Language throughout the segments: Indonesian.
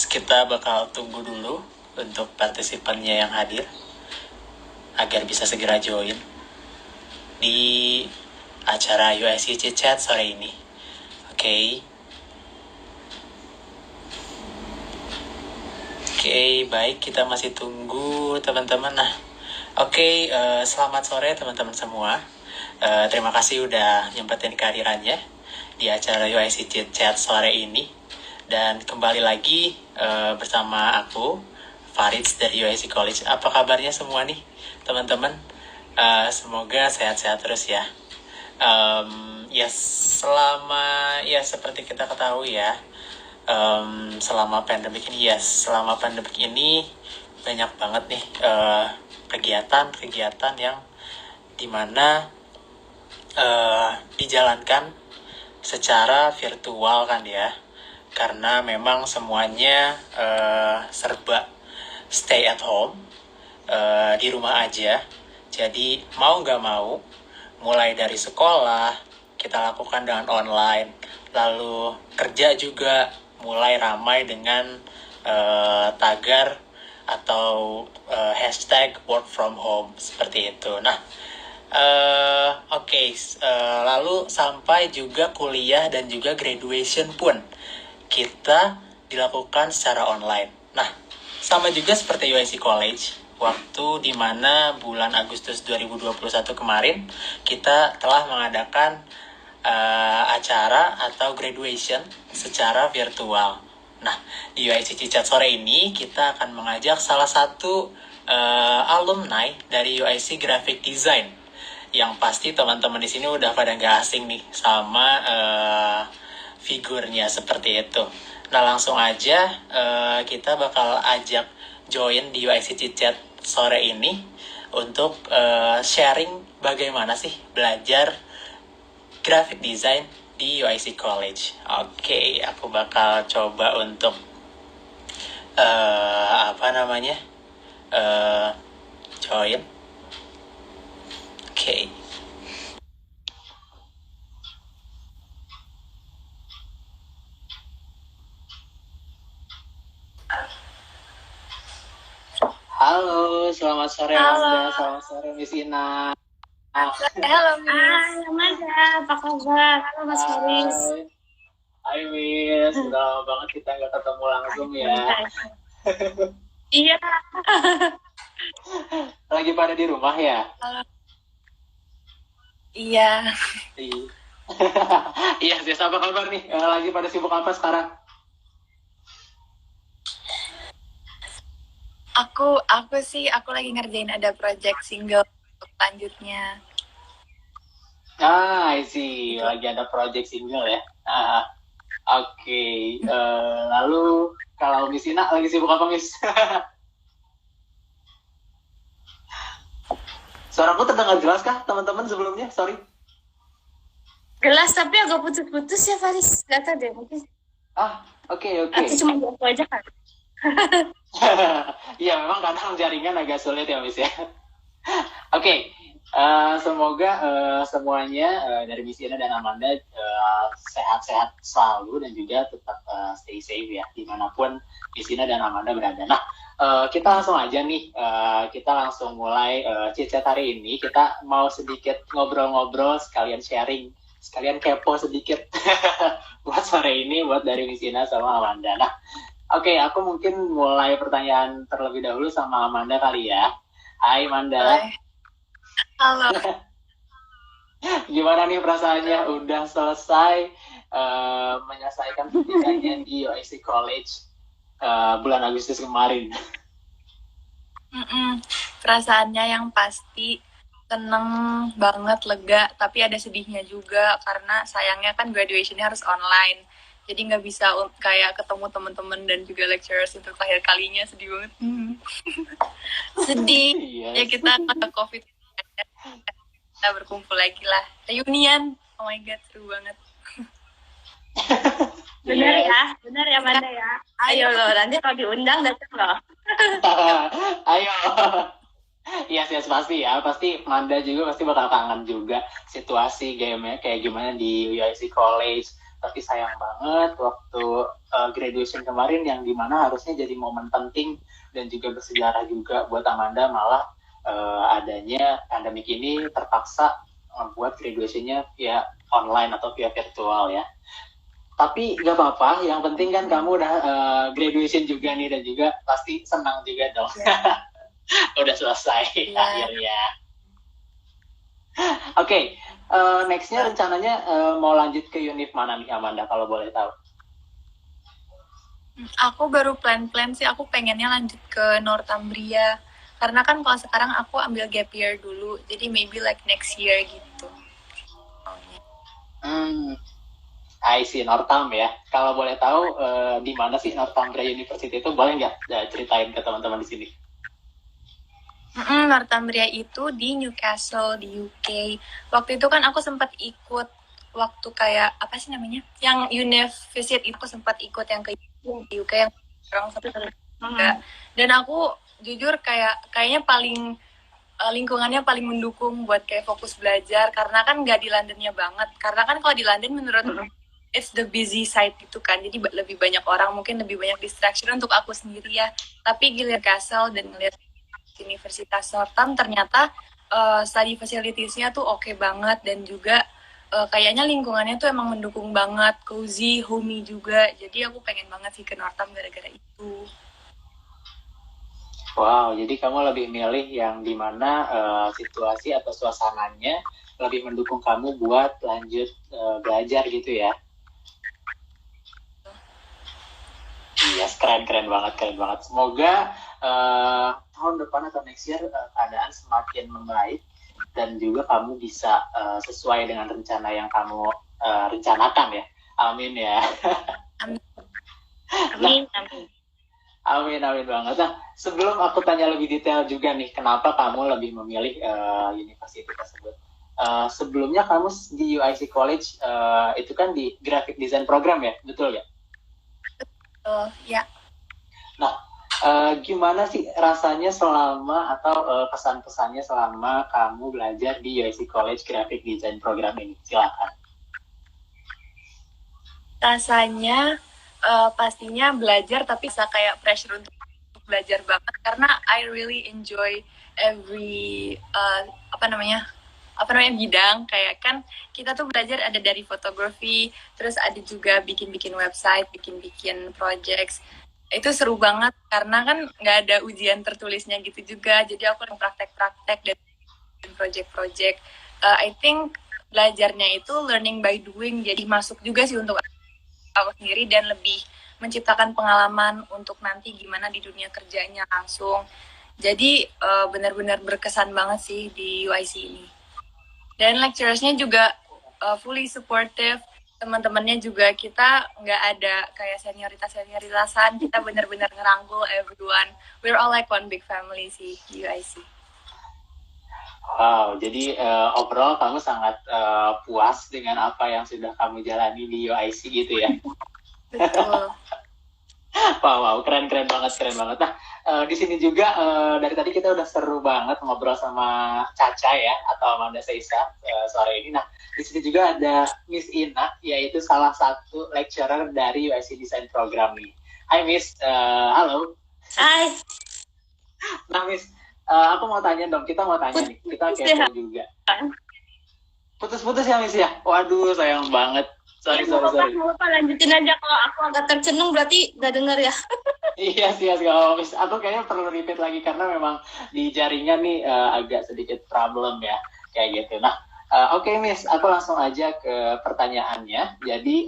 Kita bakal tunggu dulu untuk partisipannya yang hadir agar bisa segera join di acara UIC Chit Chat sore ini. Oke, baik, kita masih tunggu teman-teman. Selamat sore teman-teman semua. Terima kasih udah nyempetin kehadirannya di acara UIC Chit Chat sore ini. Dan kembali lagi bersama aku, Farid dari UIC College. Apa kabarnya semua nih teman-teman? Semoga sehat-sehat terus ya. Seperti kita ketahui ya, selama pandemik ini banyak banget nih kegiatan yang dimana dijalankan secara virtual kan ya, karena memang semuanya serba stay at home, di rumah aja. Jadi mau nggak mau, mulai dari sekolah kita lakukan dengan online, lalu kerja juga mulai ramai dengan tagar atau hashtag work from home seperti itu. Nah, lalu sampai juga kuliah dan juga graduation pun kita dilakukan secara online. Nah, sama juga seperti UIC College, waktu dimana bulan Agustus 2021 kemarin kita telah mengadakan acara atau graduation secara virtual. Nah, di UIC Chit Chat sore ini kita akan mengajak salah satu alumni dari UIC Graphic Design, yang pasti teman-teman di sini udah pada nggak asing nih sama figurnya seperti itu. Nah, langsung aja kita bakal ajak join di UIC Chit Chat sore ini untuk sharing bagaimana sih belajar graphic design di UIC College. Aku bakal coba untuk join. Halo, selamat sore Amanda, selamat sore Miss Ina. Halo Miss. Amanda, apa kabar? Halo Mas Faris. Hai Miss, udah lama banget kita nggak ketemu langsung ya. Iya. Lagi pada di rumah ya? Halo. Iya. Iya, apa kabar nih? Lagi pada sibuk apa sekarang? Aku lagi ngerjain ada project single selanjutnya. I see. Lagi ada project single ya. Lalu kalau Miss Ina lagi sibuk apa, Miss? Suaraku terdengar jelas kah, teman-teman sebelumnya? Sorry. Jelas, tapi agak putus-putus ya, Faris. Gak tau deh, mungkin. Oke. Atau cuma aku aja kan? Iya, memang kadang jaringan agak sulit ya, Miss ya. Semoga semuanya dari Miss Ina dan Amanda sehat-sehat selalu dan juga tetap stay safe ya, dimanapun Miss Ina dan Amanda berada. Nah, kita langsung aja nih, kita langsung mulai chit-chat hari ini. Kita mau sedikit ngobrol-ngobrol, sekalian sharing, sekalian kepo sedikit buat sore ini, buat dari Miss Ina sama Amanda. Nah, aku mungkin mulai pertanyaan terlebih dahulu sama Amanda kali ya. Hai Amanda. Halo. Gimana nih perasaannya udah selesai menyelesaikan pendidikannya di UIC College bulan Agustus kemarin? Perasaannya yang pasti seneng banget, lega, tapi ada sedihnya juga karena sayangnya kan graduationnya harus online. Jadi nggak bisa kayak ketemu teman-teman dan juga lecturers untuk terakhir kalinya, sedih banget. Sedih. Yes. Ya kita kena COVID, kita berkumpul lagi lah, reunian. Oh my god, seru banget. Benar ya Amanda ya. Ayo loh, nanti kalau diundang datang loh. Ayo. Yes, pasti ya. Pasti Amanda juga pasti bakal kangen juga situasi game-nya kayak gimana di UIC College. Tapi sayang banget waktu graduation kemarin yang dimana harusnya jadi momen penting dan juga bersejarah juga buat Amanda, malah adanya pandemik ini terpaksa membuat graduationnya via online atau via virtual ya. Tapi gak apa-apa, yang penting kan kamu udah graduation juga nih, dan juga pasti senang juga dong. Udah selesai akhirnya. Oke, nextnya rencananya mau lanjut ke univ mana nih Amanda kalau boleh tahu? Aku baru plan-plan sih, aku pengennya lanjut ke Northumbria. Karena kan kalau sekarang aku ambil gap year dulu, jadi maybe like next year gitu. I see, Northam ya. Kalau boleh tahu di mana sih Northumbria University itu, boleh nggak ceritain ke teman-teman di sini? Northumbria itu di Newcastle, di UK. Waktu itu kan aku sempat ikut waktu kayak apa sih namanya? Yang Univisit itu sempat ikut yang ke UK yang orang sempat dan aku jujur kayaknya paling lingkungannya paling mendukung buat kayak fokus belajar, karena kan nggak di Londonnya banget. Karena kan kalau di London menurut it's the busy side gitu kan, jadi lebih banyak orang, mungkin lebih banyak distraction untuk aku sendiri ya. Tapi giliran Castle dan ngeliat Universitas Northam ternyata study facilities-nya tuh oke banget, dan juga kayaknya lingkungannya tuh emang mendukung banget, cozy, homey juga. Jadi aku pengen banget sih ke Northam gara-gara itu. Wow, jadi kamu lebih milih yang dimana situasi atau suasananya lebih mendukung kamu buat lanjut belajar gitu ya? Yes, keren banget. Semoga tahun depan atau next year keadaan semakin membaik dan juga kamu bisa sesuai dengan rencana yang kamu rencanakan ya. Amin ya. Amin. Amin banget. Nah, sebelum aku tanya lebih detail juga nih, kenapa kamu lebih memilih university tersebut? Sebelumnya kamu di UIC College itu kan di graphic design program ya, betul ya? Ya. Nah, gimana sih rasanya selama atau pesan-pesannya selama kamu belajar di UIC College Graphic Design Program ini? Silakan. Rasanya pastinya belajar, tapi bisa kayak pressure untuk belajar banget, karena I really enjoy every bidang. Kayak kan kita tuh belajar ada dari fotografi, terus ada juga bikin website, bikin projects. Itu seru banget karena kan nggak ada ujian tertulisnya gitu juga, jadi aku praktek-praktek dan project-project. I think belajarnya itu learning by doing, jadi masuk juga sih untuk aku sendiri dan lebih menciptakan pengalaman untuk nanti gimana di dunia kerjanya langsung. Jadi benar-benar berkesan banget sih di UIC ini. Dan lecturersnya juga fully supportive, teman-temannya juga kita nggak ada kayak senioritasan, kita benar-benar ngerangkul everyone. We're all like one big family sih di UIC. Wow, jadi overall kamu sangat puas dengan apa yang sudah kamu jalani di UIC gitu ya? Betul. Wow, keren banget. Nah, di sini juga dari tadi kita udah seru banget ngobrol sama Caca ya, atau Amanda Seisa sore ini. Nah, di sini juga ada Miss Ina, yaitu salah satu lecturer dari UIC Design Program nih. Hai Miss, halo. Hai. Nah Miss, aku mau tanya dong, kita nih, kita kepo juga. Putus-putus ya Miss ya? Waduh, sayang banget. Sorry. Lanjutin aja, kalau aku agak tercenung berarti nggak dengar ya. Iya, kalau Miss, aku kayaknya perlu repeat lagi karena memang di jaringan nih agak sedikit problem ya, kayak gitu. Nah, oke, Miss, aku langsung aja ke pertanyaannya. Jadi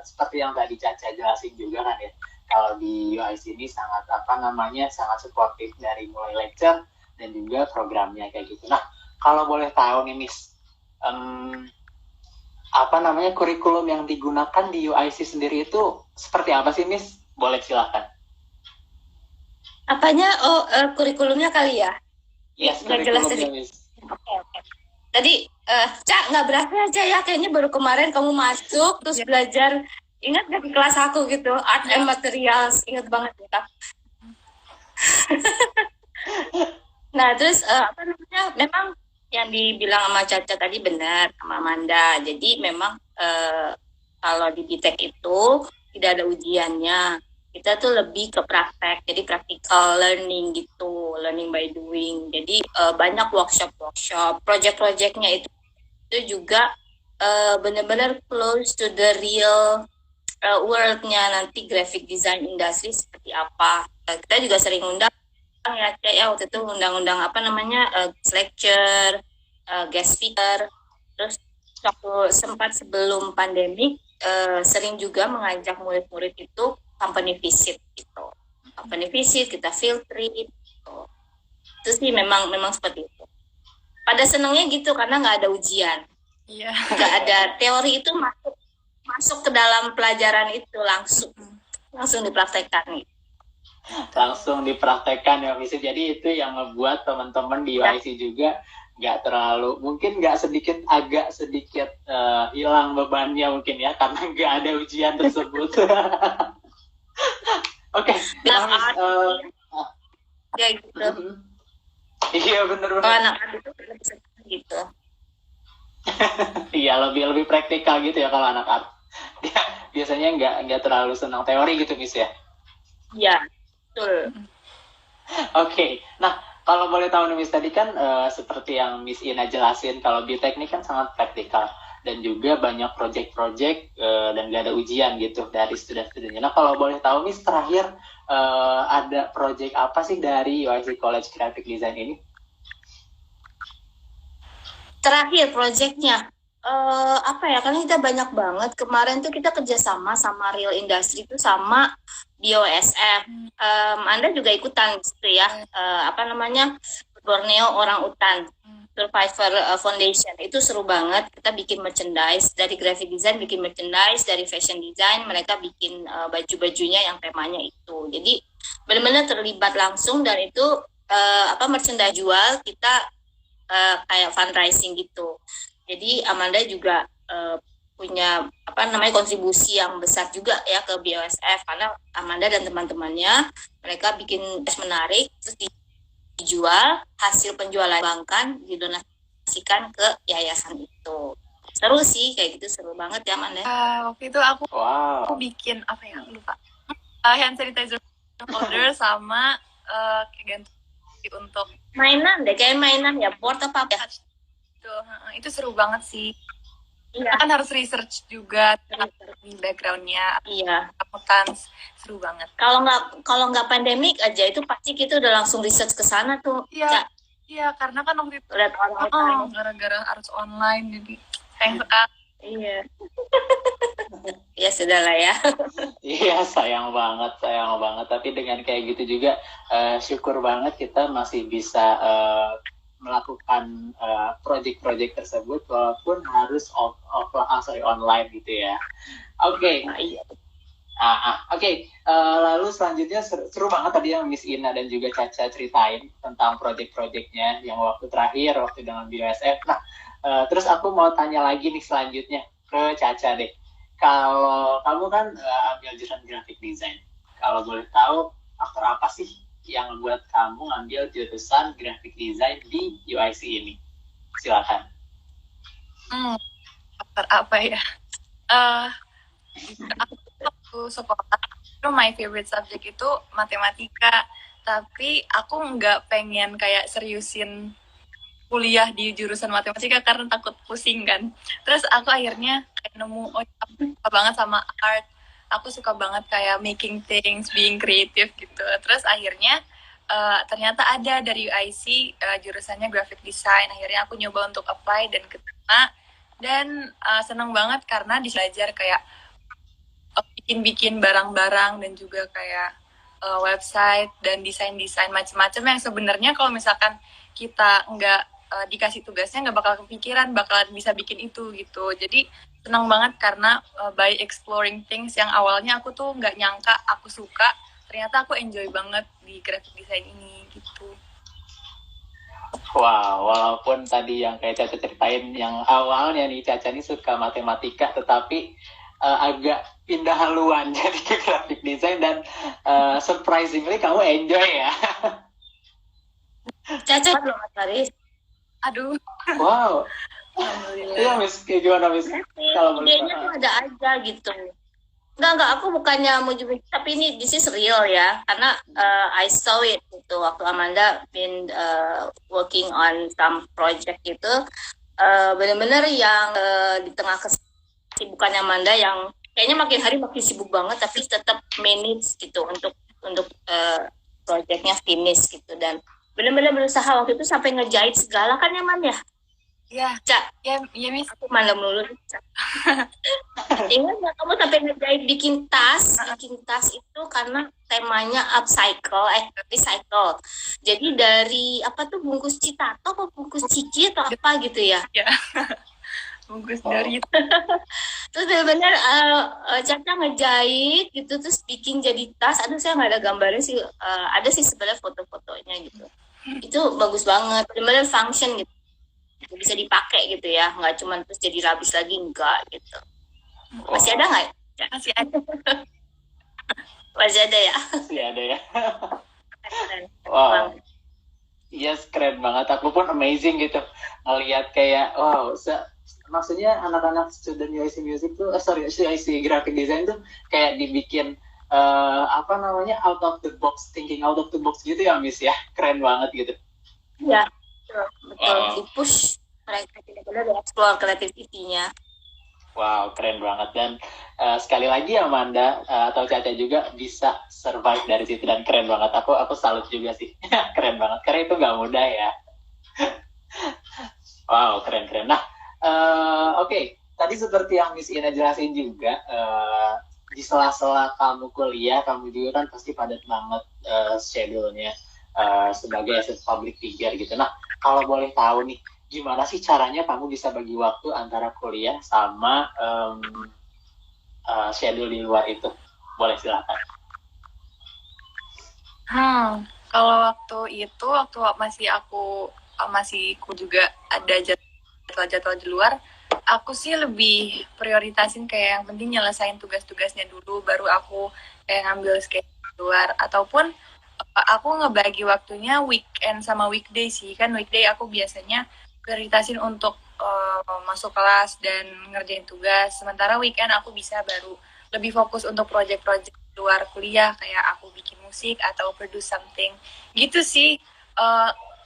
seperti yang tadi Caca jelasin juga kan ya, kalau di UIC ini sangat sangat supportif dari mulai lecture dan juga programnya kayak gitu. Nah, kalau boleh tahu nih Miss, kurikulum yang digunakan di UIC sendiri itu seperti apa sih Miss? Boleh silakan. Apanya? Kurikulumnya kali ya? Yes, kurikulumnya Miss. Oke. Tadi, Cak, nggak berasa aja ya, kayaknya baru kemarin kamu masuk, terus belajar, ingat gak di kelas aku gitu, Art and Materials, ingat banget ya. Nah, terus, memang yang dibilang sama Caca tadi benar, sama Amanda, jadi memang Kalau di BTEK itu tidak ada ujiannya. Kita tuh lebih ke praktek, jadi practical learning gitu, learning by doing. Jadi banyak workshop, project-projectnya itu juga benar-benar close to the real world-nya nanti graphic design industry seperti apa. Kita juga sering undang ya waktu itu undang-undang apa namanya lecture, guest speaker. Terus waktu sempat sebelum pandemi sering juga mengajak murid-murid itu company visit gitu. Company visit, kita field trip gitu. Itu sih memang seperti itu. Pada senangnya gitu karena nggak ada ujian. Iya. Nggak ada teori itu masuk ke dalam pelajaran itu langsung dipraktekkan gitu. Langsung dipraktekkan ya Miss. Jadi itu yang ngebuat teman-teman di UIC juga nggak terlalu, mungkin agak sedikit hilang bebannya mungkin ya, karena nggak ada ujian tersebut. Oke. Ya gitu. Iya benar. Anak-anak itu bisa gitu. Iya, lebih praktikal gitu ya kalau anak art. Dia biasanya nggak terlalu senang teori gitu Miss ya. Iya, betul. Oke. Nah, kalau boleh tahu nih Miss, tadi kan seperti yang Miss Ina jelasin, kalau BTEK ini kan sangat praktikal dan juga banyak project-project dan nggak ada ujian gitu dari student-studentnya. Nah, kalau boleh tahu Miss, terakhir ada project apa sih dari UIC College Graphic Design ini? Terakhir projectnya apa ya, karena kita banyak banget. Kemarin tuh kita kerjasama sama Real Industry itu sama BOSF. Anda juga ikutan gitu ya, apa namanya, Borneo Orang Utan Survivor Foundation. Itu seru banget. Kita bikin merchandise, dari graphic design bikin merchandise, dari fashion design mereka bikin baju-bajunya yang temanya itu. Jadi benar-benar terlibat langsung, dan itu merchandise jual kita kayak fundraising gitu. Jadi Amanda juga punya kontribusi yang besar juga ya ke BOSF, karena Amanda dan teman-temannya mereka bikin menarik, terus dijual, hasil penjualan dibangkan, didonasikan ke yayasan itu. Seru sih kayak gitu, seru banget ya Amanda. Waktu itu aku bikin apa ya, lupa, hand sanitizer holder sama kayak ganti untuk mainan deh, kayak mainan ya, board apa ya. Itu seru banget sih. Iya. Kan harus research juga di backgroundnya. Iya. Akuntansi, seru banget. Kalau nggak pandemik aja itu pasti kita udah langsung research ke sana tuh. Iya. Iya, karena kan waktu itu gara-gara harus online, jadi sayang sekali. Iya. Ya sudah lah ya. Iya, sayang banget. Tapi dengan kayak gitu juga syukur banget kita masih bisa melakukan project-project tersebut walaupun harus online gitu ya. Oke. Lalu selanjutnya seru banget tadi yang Miss Ina dan juga Caca ceritain tentang project-projectnya yang waktu dengan BOSF. Nah, terus aku mau tanya lagi nih selanjutnya ke Caca deh. Kalau kamu kan ambil jurusan graphic design, kalau boleh tahu faktor apa sih yang buat kamu ngambil jurusan graphic design di UIC ini? Silakan. Faktor apa ya? Aku sekolah itu my favorite subject itu matematika, tapi aku nggak pengen kayak seriusin kuliah di jurusan matematika karena takut pusing kan. Terus aku akhirnya kayak nemu, aku suka banget sama art, aku suka banget kayak making things, being creative gitu. Terus akhirnya ternyata ada dari UIC jurusannya graphic design. Akhirnya aku nyoba untuk apply dan keterima, dan seneng banget karena belajar kayak bikin barang-barang dan juga kayak website dan desain-desain macam-macam yang sebenarnya kalau misalkan kita nggak dikasih tugasnya nggak bakal kepikiran bakalan bisa bikin itu gitu. Jadi senang banget karena by exploring things yang awalnya aku tuh nggak nyangka aku suka, ternyata aku enjoy banget di graphic design ini gitu. Wow, walaupun tadi yang kayak Caca ceritain yang awalnya nih Caca nih suka matematika, tetapi agak pindah haluan jadi ke graphic design, dan surprisingly kamu enjoy ya. Caca belum Mas Faris. Aduh. Wow. Iya, Alhamdulillah. Miss. Kayak gimana, Miss? Kalau boleh Idenya tuh tahu. ada aja gitu. Enggak, aku bukannya mau juga, tapi ini this is real ya, karena I saw it gitu waktu Amanda been working on some project itu, benar-benar yang di tengah kesibukannya Amanda yang kayaknya makin hari makin sibuk banget, tapi tetap manage gitu untuk projectnya finish gitu, dan benar-benar berusaha waktu itu sampai ngejahit segala kan ya Man ya, Ya, Cak, ya Miss. aku malam dulu. Ingat nggak kamu sampai ngejahit bikin tas itu karena temanya upcycle, recycle. Jadi dari apa tuh bungkus citato atau bungkus cici atau apa gitu ya. Ya, bungkus Wow. dari Terus benar-benar Caca ngejahit gitu terus bikin jadi tas. Aduh saya nggak ada gambarnya sih. Ada sih sebenarnya foto-fotonya gitu. Itu bagus banget. Benar-benar function gitu. Bisa dipakai gitu ya. Nggak cuma terus jadi rabis lagi enggak gitu. Masih ada nggak? Ya? masih ada. Masih ada ya. Masih ada ya. Keren. Wow. Yes, keren banget. Aku pun amazing gitu. Ngeliat kayak, wow, maksudnya anak-anak student UIC Music tuh, UIC Graphic Design tuh kayak dibikin, apa namanya, out of the box, thinking out of the box gitu ya, Miss ya. Keren banget gitu. Ya, betul. Wow. Di-push mereka benar-benar di-explore creativity-nya. Wow, keren banget. Dan sekali lagi Amanda atau Caca juga bisa survive dari situ dan keren banget. Aku salut juga sih. Keren banget. Karena itu nggak mudah ya. Wow, keren-keren. Nah, oke. Tadi seperti yang Miss Ina jelasin juga, di sela-sela kamu kuliah, kamu juga kan pasti padat banget schedule-nya sebagai public figure gitu. Nah, kalau boleh tahu nih, gimana sih caranya kamu bisa bagi waktu antara kuliah sama schedule di luar itu? Boleh silakan. Kalau waktu itu, masih aku juga ada jadwal-jadwal di luar, aku sih lebih prioritasin kayak yang penting nyelesain tugas-tugasnya dulu, baru aku kayak ngambil schedule di luar. Ataupun aku ngebagi waktunya weekend sama weekday sih. Kan weekday aku biasanya prioritasin untuk masuk kelas dan ngerjain tugas. Sementara weekend aku bisa baru lebih fokus untuk project-project luar kuliah, kayak aku bikin musik atau produce something. Gitu sih.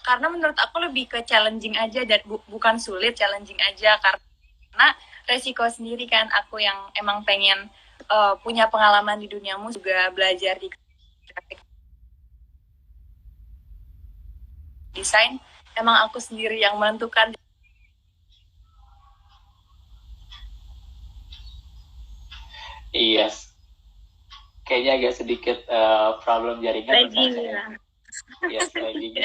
Karena menurut aku lebih ke challenging aja dan bukan sulit, challenging aja karena resiko sendiri kan. Aku yang emang pengen punya pengalaman di dunia musik, juga belajar di graphic desain, emang aku sendiri yang menentukan. Yes. Kayaknya agak sedikit problem jaringan. Yes, lagging.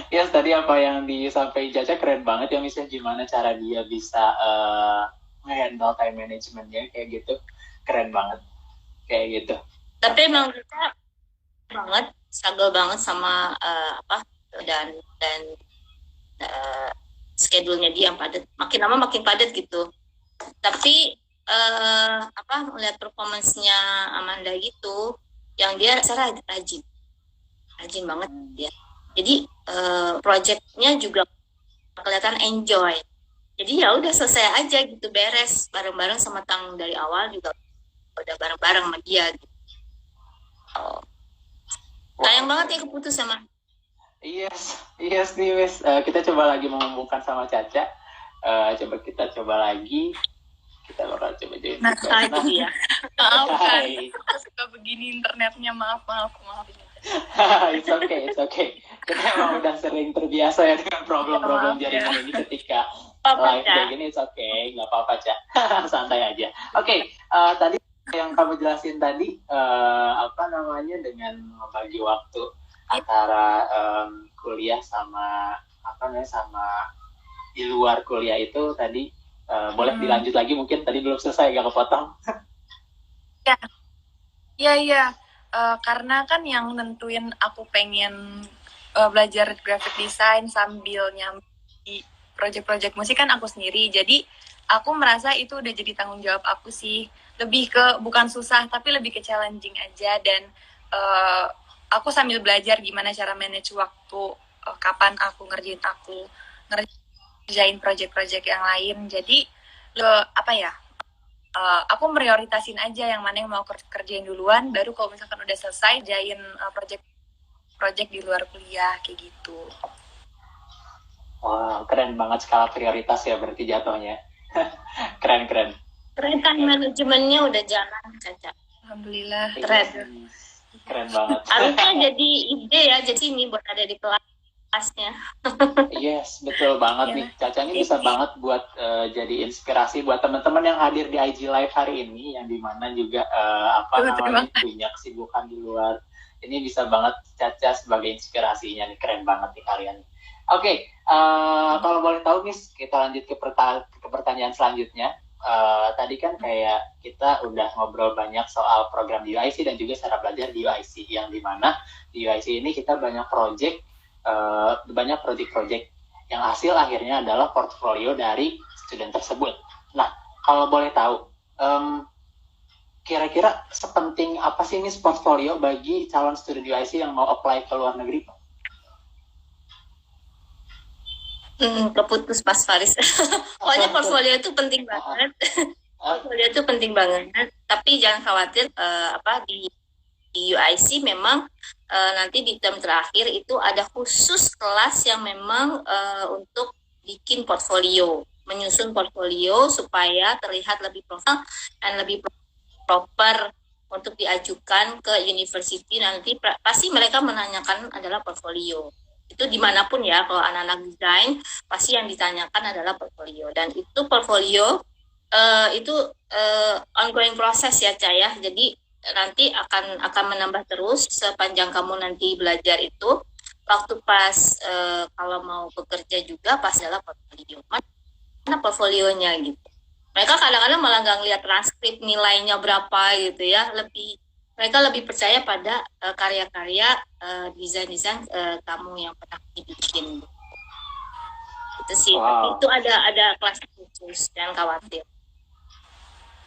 Yes, tadi apa yang disampaikan Caca keren banget ya, misalnya gimana cara dia bisa handle time managementnya kayak gitu. Keren banget. Kayak gitu. Tapi emang kita struggle banget sama dan schedule-nya dia yang padat. Makin lama makin padat gitu. Tapi melihat performance-nya Amanda gitu, yang dia secara rajin banget dia. Jadi project-nya juga kelihatan enjoy. Jadi ya udah selesai aja gitu, beres bareng-bareng sama Tang dari awal juga udah bareng-bareng sama dia gitu. Sayang banget ya keputus sama. Yes nih Miss. Kita coba lagi menghubungkan sama Caca. Kita coba lagi. Kita bakal coba join. Nah, ya. Maaf kan, aku suka begini internetnya, maaf. It's okay. Kita emang udah sering terbiasa ya dengan problem-problem jaringan ini ketika live kayak gini. It's okay, nggak apa-apa Cak. Santai aja. Oke, tadi yang kamu jelasin tadi dengan membagi waktu antara kuliah sama sama di luar kuliah itu tadi. Boleh dilanjut lagi, mungkin tadi belum selesai, gak kepotong. Iya. Karena kan yang nentuin aku pengen belajar graphic design sambil nyambi di project-project musik kan aku sendiri. Jadi aku merasa itu udah jadi tanggung jawab aku sih. Lebih ke bukan susah, tapi lebih ke challenging aja. Dan aku sambil belajar gimana cara manage waktu, kapan aku ngerjain kerjain project-project yang lain. Jadi aku prioritasin aja yang mana yang mau kerjain duluan, baru kalau misalkan udah selesai kerjain project di luar kuliah kayak gitu. Wah, keren banget skala prioritas ya berarti jatuhnya. Keren. Keren kan, manajemennya udah jalan, Caca. Alhamdulillah. Keren banget. Harusnya jadi ide ya, jadi ini buat ada di kelasnya. Yes, betul banget nih. Caca ini bisa banget buat jadi inspirasi buat teman-teman yang hadir di IG Live hari ini, yang dimana juga punya kesibukan di luar. Ini bisa banget Caca sebagai inspirasinya nih, keren banget nih kalian. Oke, kalau boleh tahu Miss, kita lanjut ke pertanyaan selanjutnya. Tadi kan kayak kita udah ngobrol banyak soal program di UIC dan juga cara belajar di UIC, yang dimana di UIC ini kita banyak project yang hasil akhirnya adalah portfolio dari student tersebut. Nah, kalau boleh tahu, kira-kira sepenting apa sih Miss portfolio bagi calon student UIC yang mau apply ke luar negeri? Keputus Mas Faris. Pokoknya portfolio itu penting banget. Portfolio itu penting banget. Tapi jangan khawatir, di UIC memang nanti di term terakhir itu ada khusus kelas yang memang untuk bikin portfolio, menyusun portfolio supaya terlihat lebih profesional dan lebih proper untuk diajukan ke university. Nanti pasti mereka menanyakan adalah portfolio. Itu dimanapun ya, kalau anak-anak desain pasti yang ditanyakan adalah portfolio, dan itu portfolio itu ongoing proses ya Ca ya. Jadi nanti akan menambah terus sepanjang kamu nanti belajar itu. Waktu pas kalau mau bekerja juga pas adalah portfolio. Mana portfolionya gitu. Mereka kadang-kadang malah nggak ngeliat transkrip nilainya berapa gitu ya. Mereka lebih percaya pada karya-karya desain-desain kamu yang pernah dibikin. Itu sih. Wow. Tapi itu ada kelas khusus, jangan khawatir.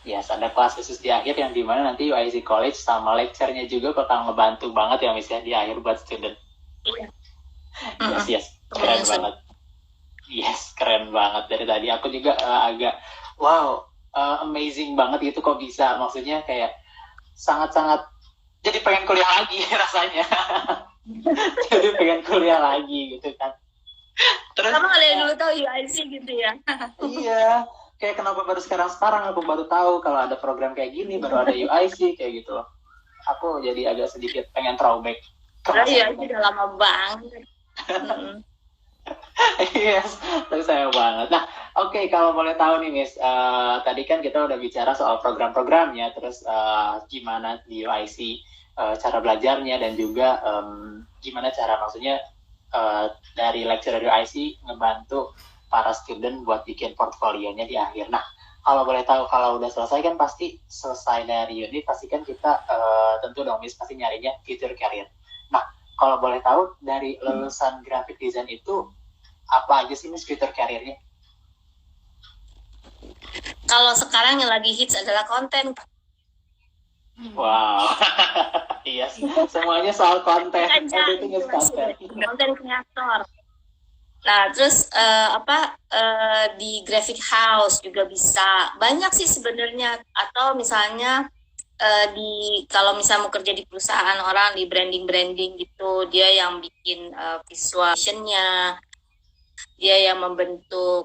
Yes, ada kelas khusus di akhir yang dimana nanti UIC College sama lecture-nya juga bakal ngebantu banget ya Miss ya di akhir buat student. Iya. Yes, keren banget. Yes, keren banget. Dari tadi aku juga agak amazing banget gitu kok bisa. Maksudnya kayak sangat-sangat jadi pengen kuliah lagi rasanya. Jadi pengen kuliah lagi gitu kan. Terus kamu kalian dulu tahu UIC gitu ya. Iya, kayak kenapa baru sekarang aku baru tahu kalau ada program kayak gini, baru ada UIC kayak gitu loh. Aku jadi agak sedikit pengen throwback. Iya, udah lama banget. Yes, tapi sayang banget. Nah, oke, kalau boleh tahu nih Miss, tadi kan kita udah bicara soal program-programnya, terus gimana di UIC cara belajarnya, dan juga gimana cara maksudnya dari lecturer UIC ngebantu para student buat bikin portfolionya di akhir. Nah, kalau boleh tahu, kalau udah selesai kan pasti selesai dari unit, pasti kan kita tentu dong Miss pasti nyarinya future career. Nah, kalau boleh tahu dari lulusan graphic design itu apa aja sih Miss future career-nya? Kalau sekarang yang lagi hits adalah konten. Wow. Iya, semuanya soal konten. Everything is konten. Konten kreator. Nah, terus di graphic house juga bisa. Banyak sih sebenarnya. Atau misalnya kalau misalnya mau kerja di perusahaan orang di branding gitu, dia yang bikin visualnya, dia yang membentuk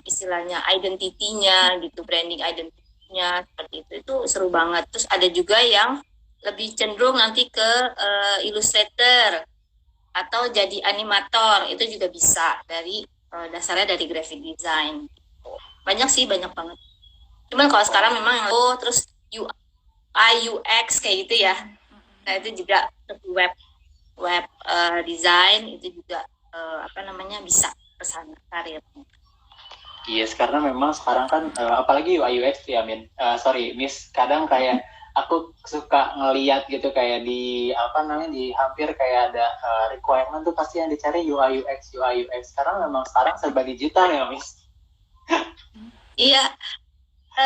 istilahnya identity-nya gitu, branding identity-nya seperti itu seru banget. Terus ada juga yang lebih cenderung nanti ke illustrator atau jadi animator, itu juga bisa dari dasarnya dari graphic design. Banyak banget. Cuman kalau sekarang memang terus UI UX kayak gitu ya. Nah, itu juga web design itu juga bisa kesana karirnya. Yes, karena memang sekarang kan apalagi UI UX ya Miss, kadang kayak aku suka ngeliat gitu kayak di di hampir kayak ada requirement tuh pasti yang dicari UI UX. Sekarang serba digital ya Miss. Iya,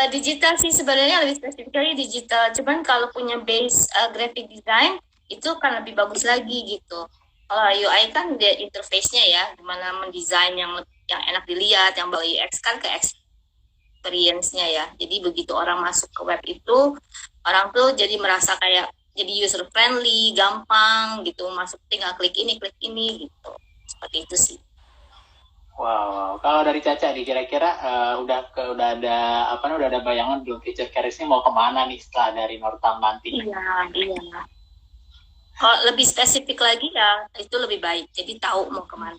digital sih sebenarnya, lebih spesifiknya digital. Cuman kalau punya base graphic design itu kan lebih bagus lagi gitu. Kalau UI kan dia interface-nya ya, gimana mendesain yang enak dilihat, yang bawa UX kan ke experience-nya ya. Jadi begitu orang masuk ke web itu, orang tuh jadi merasa kayak jadi user friendly, gampang gitu, masuk tinggal klik ini gitu. Seperti itu sih. Wow. Kalau dari Caca nih, kira-kira udah ada udah ada bayangan belum Future Careers ini mau kemana nih setelah dari Northam nanti? Iya, iya. Kalau lebih spesifik lagi ya, itu lebih baik. Jadi tahu mau kemana.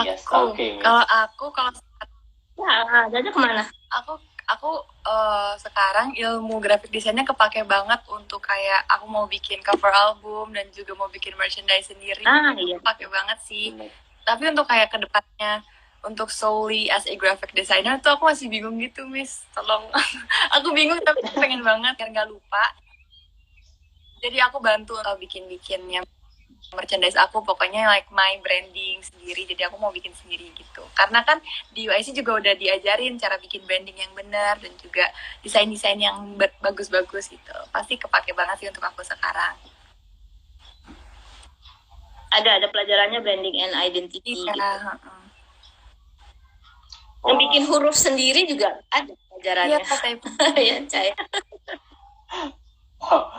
Yes, oke. Kalau Ya, jadi kemana? aku sekarang ilmu graphic desainnya kepake banget untuk kayak aku mau bikin cover album dan juga mau bikin merchandise sendiri. Iya. Pakai banget sih. Tapi untuk kayak kedepannya untuk solely as a graphic designer tuh aku masih bingung gitu, Miss. Tolong. Aku bingung tapi pengen banget biar nggak lupa. Jadi aku bantu bikin-bikinnya merchandise aku, pokoknya like my branding sendiri. Jadi aku mau bikin sendiri gitu. Karena kan di UIC juga udah diajarin cara bikin branding yang benar dan juga desain-desain yang bagus-bagus gitu. Pasti kepake banget sih untuk aku sekarang. Ada pelajarannya branding and identity. Iya. Gitu. Yang bikin huruf sendiri juga ada pelajarannya. Iya, ya, saya.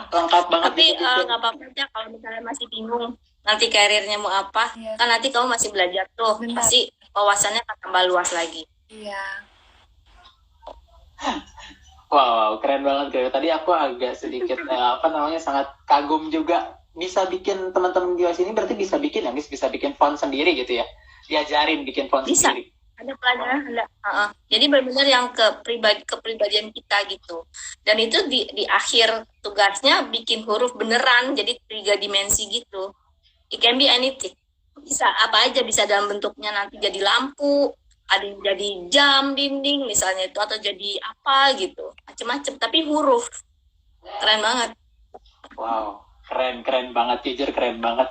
Lengkap banget. Tapi nggak apa-apa aja kalau misalnya masih bingung nanti karirnya mau apa. Kan nanti kamu masih belajar tuh. Benar. Pasti wawasannya akan tambah luas lagi. Iya. Wow, keren banget. Tadi aku agak sedikit sangat kagum juga. Bisa bikin teman-teman di sini berarti bisa bikin ya, bisa bikin font sendiri gitu ya. Diajarin bikin font bisa. sendiri. Ada pelajaran, ada. Jadi benar-benar yang kepribadian kita gitu. Dan itu di akhir tugasnya bikin huruf beneran, jadi 3 dimensi gitu. It can be anything. Bisa apa aja, bisa dalam bentuknya nanti jadi lampu, ada yang jadi jam dinding misalnya itu, atau jadi apa gitu, macem-macem. Tapi huruf keren banget. Wow, keren banget, jujur keren banget.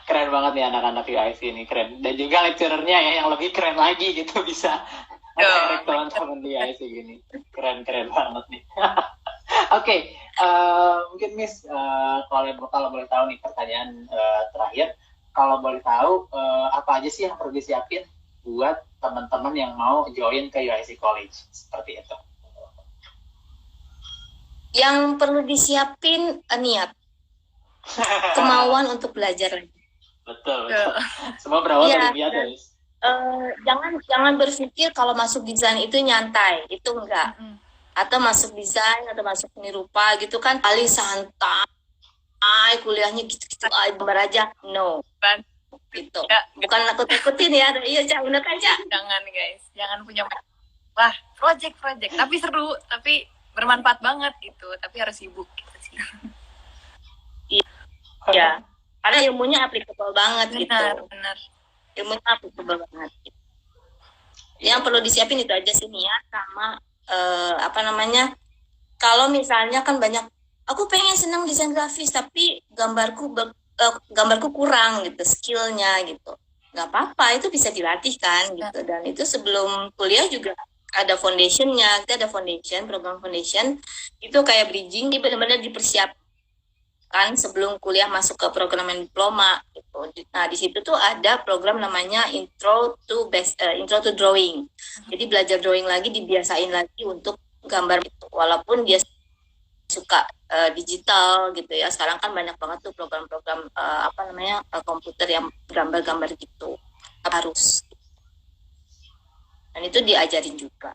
Keren banget nih anak-anak UIC ini, keren. Dan juga lecturernya ya yang lebih keren lagi gitu, bisa direct teman-teman di UIC gini. Keren banget nih. Oke, mungkin Miss kalau boleh tahu nih pertanyaan terakhir, kalau boleh tahu apa aja sih yang perlu disiapin buat teman-teman yang mau join ke UIC College seperti itu? Yang perlu disiapin niat, kemauan untuk belajar lagi. Betul. Semua berawal dari niat ya. Jangan berpikir kalau masuk desain itu nyantai, itu enggak. Atau masuk desain atau masuk seni rupa gitu kan paling santai, kuliahnya gitu-gitu aja. No. Gitu. Ya. Bukan nakut-nakutin ya. Iya, Cak, bener kan, Cak? Jangan, guys. Jangan punya project, tapi seru, tapi bermanfaat banget gitu, tapi harus sibuk gitu sih. Iya. Karena ilmunya applicable banget benar. Ilmunya applicable banget. Gitu. Yang perlu disiapin itu aja sih niat sama kalau misalnya kan banyak, aku pengen senang desain grafis tapi gambarku kurang gitu, skillnya gitu. Nggak apa-apa, itu bisa dilatih kan gitu. Dan itu sebelum kuliah juga ada foundationnya, kita ada program foundation itu kayak bridging, ini benar-benar dipersiapkan sebelum kuliah masuk ke program diploma gitu. Nah di situ tuh ada program namanya intro to drawing. Jadi belajar drawing lagi, dibiasain lagi untuk gambar gitu. Walaupun dia suka digital gitu ya, sekarang kan banyak banget tuh program-program komputer yang gambar-gambar gitu, harus. Dan itu diajarin juga.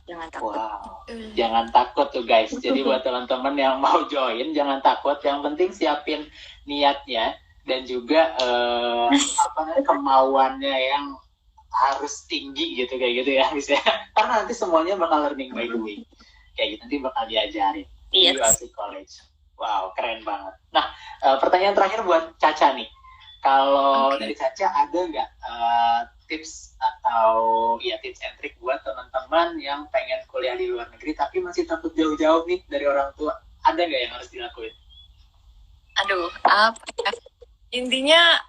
Jangan takut. Wow, jangan takut tuh guys. Jadi buat teman-teman yang mau join, jangan takut. Yang penting siapin niatnya dan juga kemauannya yang harus tinggi gitu, kayak gitu ya, bisa. Karena nanti semuanya bakal learning by doing. Kayak gitu, nanti bakal diajarin di UIC College. Wow, keren banget. Nah, pertanyaan terakhir buat Caca nih. Kalau dari Caca ada nggak tips atau tips and trick buat teman-teman yang pengen kuliah di luar negeri tapi masih takut jauh-jauh nih dari orang tua? Ada nggak yang harus dilakuin? Aduh, intinya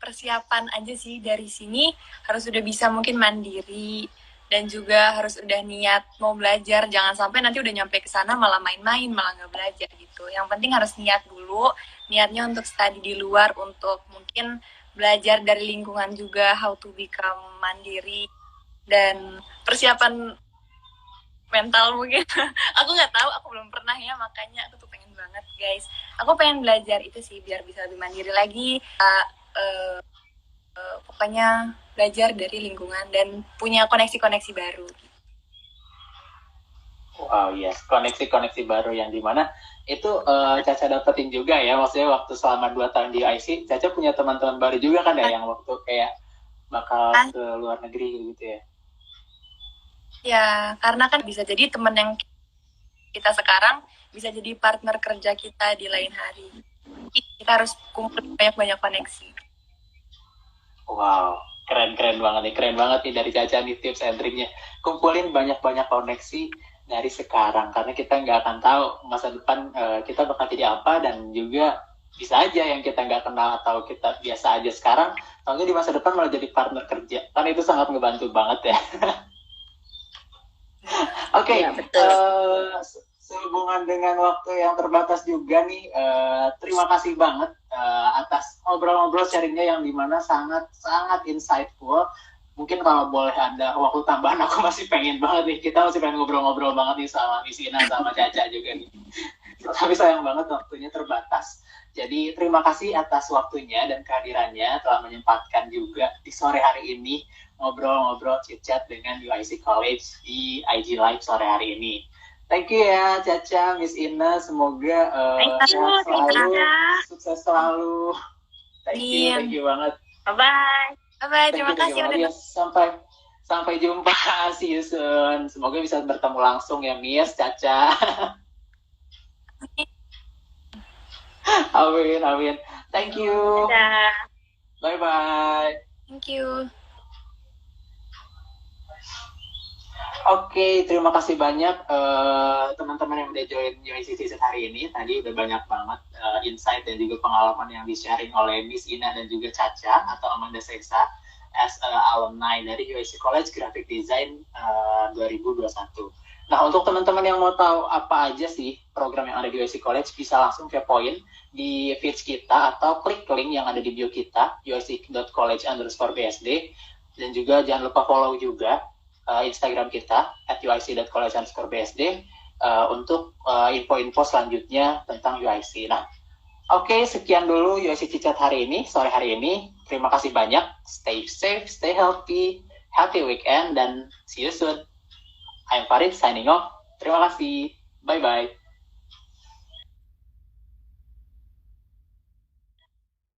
persiapan aja sih. Dari sini harus udah bisa mungkin mandiri, dan juga harus udah niat mau belajar. Jangan sampai nanti udah nyampe ke sana malah main-main, malah nggak belajar gitu. Yang penting harus niat dulu, niatnya untuk studi di luar, untuk mungkin belajar dari lingkungan juga, how to become mandiri, dan persiapan mental mungkin. Aku nggak tahu, aku belum pernah ya, makanya aku tuh pengen banget guys. Aku pengen belajar itu sih biar bisa lebih mandiri lagi. Pokoknya belajar dari lingkungan dan punya koneksi-koneksi baru. Wow, yes, koneksi-koneksi baru yang dimana itu Caca dapetin juga ya, maksudnya waktu selama 2 tahun di IC, Caca punya teman-teman baru juga kan ya, yang waktu kayak bakal ke luar negeri gitu ya. Ya, karena kan bisa jadi teman yang kita sekarang bisa jadi partner kerja kita di lain hari. Kita harus kumpul banyak-banyak koneksi. Wow, keren banget nih dari Caca nih tips and triknya. Kumpulin banyak-banyak koneksi dari sekarang, karena kita nggak akan tahu masa depan kita bakal jadi apa, dan juga bisa aja yang kita nggak kenal atau kita biasa aja sekarang, soalnya di masa depan malah jadi partner kerja. Kan itu sangat ngebantu banget ya. Oke, Ya, betul. sehubungan dengan waktu yang terbatas juga nih, terima kasih banget atas ngobrol-ngobrol sharingnya yang dimana sangat insightful. Mungkin kalau boleh ada waktu tambahan, aku masih pengen banget nih, kita masih pengen ngobrol-ngobrol banget nih sama Miss Ina, sama Caca juga nih. Tapi sayang banget waktunya terbatas. Jadi terima kasih atas waktunya dan kehadirannya, telah menyempatkan juga di sore hari ini ngobrol-ngobrol chit-chat dengan UIC College di IG Live sore hari ini. Thank you ya Caca, Miss Ina, semoga sehat selalu, sukses selalu. Thank you banget. Bye-bye. Bye-bye, terima kasih udah. Sampai jumpa, see you soon. Semoga bisa bertemu langsung ya Miss, Caca. Amin. Thank you. Dadah. Bye-bye. Thank you. Oke, terima kasih banyak teman-teman yang udah join UIC Season hari ini. Tadi udah banyak banget insight dan juga pengalaman yang di-sharing oleh Miss Ina dan juga Caca atau Amanda Sesa as alumni dari UIC College Graphic Design 2021. Nah, untuk teman-teman yang mau tahu apa aja sih program yang ada di UIC College, bisa langsung kepoin di feeds kita atau klik link yang ada di bio kita, uic.college_bsd, dan juga jangan lupa follow juga Instagram kita @uic.college_bsd untuk info-info selanjutnya tentang UIC. Nah, oke, sekian dulu UIC Cicat hari ini, sore hari ini. Terima kasih banyak. Stay safe, stay healthy, happy weekend, dan see you soon. I'm Farid signing off. Terima kasih. Bye-bye.